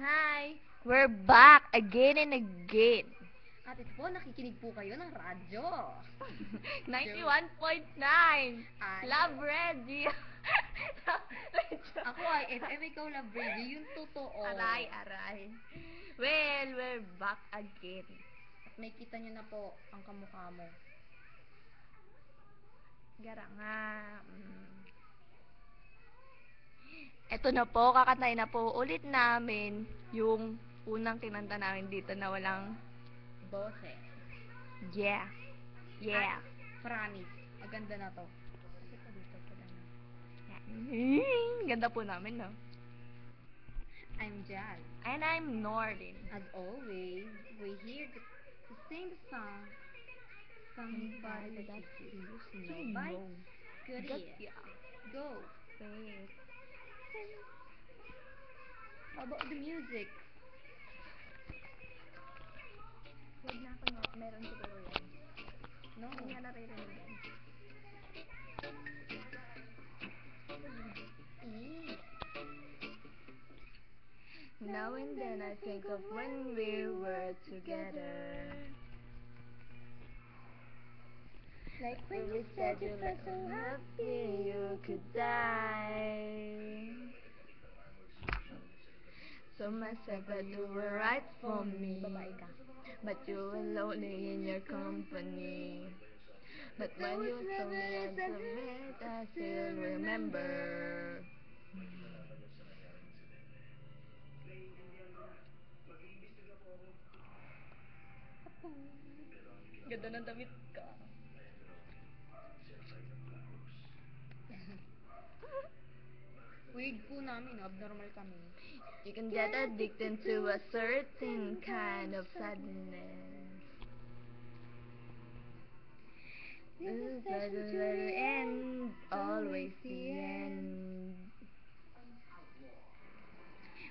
Hi! We're back again and again. At ito po, nakikinig po kayo ng radyo. 91.9 Ay. Love Radio. Ako ay FM, ikaw Love Radio, yung totoo. Aray. Well, we're back again. At may kita nyo na po ang kamukha mo. Gara nga. Eto na po, kakatayin na po ulit namin yung unang kinanta namin dito na walang Boses. yeah. At promise. Maganda na to. Kasi pa dito pala na. Ganda po namin, no? I'm Jal. And I'm Nordin. As always, we're here to sing the song Somebody That You Used to Know by Korea. Go. Wait. How about the music? Huwag na ako nga. Meron siguro yan. No. Hindi nga naririnig yan. Now and then I think of when we were together. Like When we said you felt so happy you could die. So myself that you were right for me. Babae ka. But you were lonely in your company. But when you told me I submit, I still remember. Ganda ng damit ka. Weird po namin, abnormal kami. You can get addicted to a certain kind of sadness. This is such a very end, always the end.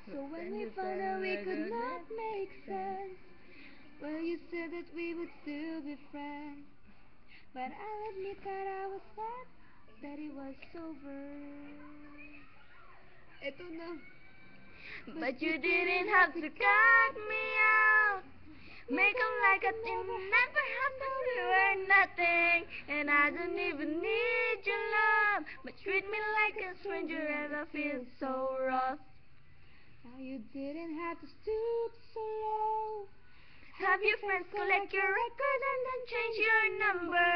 So when we found out we could not make sense, well, you said that we would still be friends. But I'll admit that I was sad that it was over. Ito na. But you didn't have to cut me out. Make 'em like I didn't never happened, we were nothing. And I don't even need your love. But treat me like a stranger as I feel so rough. Now you didn't have to stoop so low. Have your friends collect your records and then change your number.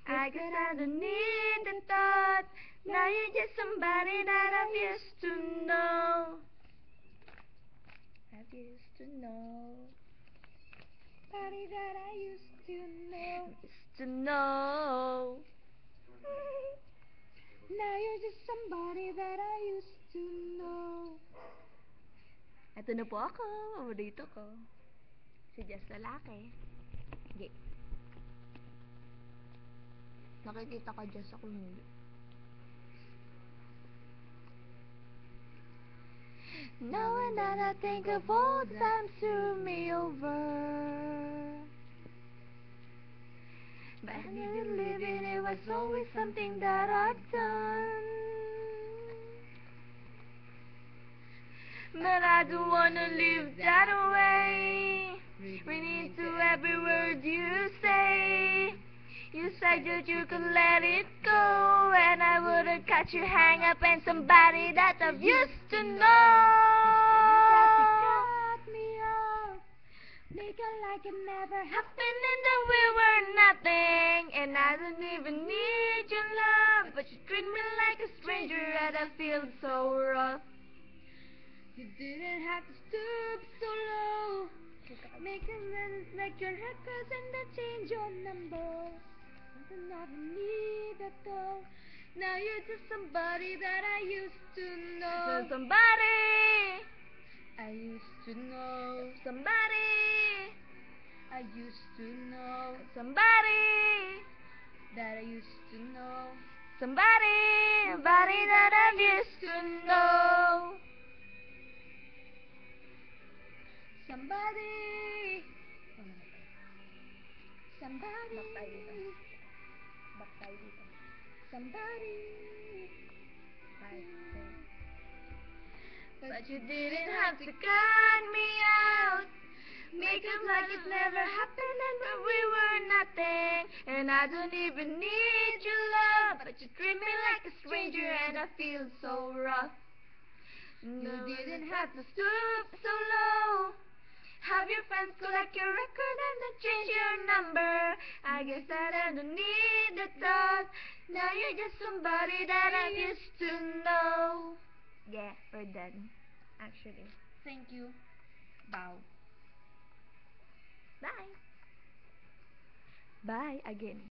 I guess I don't need the thought. Now you're just somebody that I've used to know. I've used to know. Somebody that I used to know. Used to know. Now you're just somebody that I used to know. Ito na po ako. Paborito ko. Si Jess lalaki. Okay. Nakikita ka Jess ako hindi. Now and then I think of old times threw me over. But I didn't live in it was always something that I've done. But I don't wanna live that way. Read into every word you say. You said that you could let it go, and I wouldn't catch you hang up in somebody that I've used to know. Cut me off. Make it like it never happened. Happened and then we were nothing, and I don't even need your love, but you treat me like a stranger, and I feel so rough. You didn't have to stoop so low. Make it like your records and then change your number. I don't need at all. Now you're just somebody that I used to know. Somebody I used to know. Somebody I used to know. Somebody That I used to know. Somebody that I've used to know. Somebody. Somebody. Back tayo dito. Somebody. But you didn't have to cut me out. Make it like it never happened and when we were nothing. And I don't even need your love, but you treat me like a stranger and I feel so rough. You didn't have to stoop so low. Have your friends collect your record and then change your number. I guess that I don't need the thought. Now you're just somebody that I used to know. Yeah, we're done. Actually. Thank you. Bow. Bye. Bye again.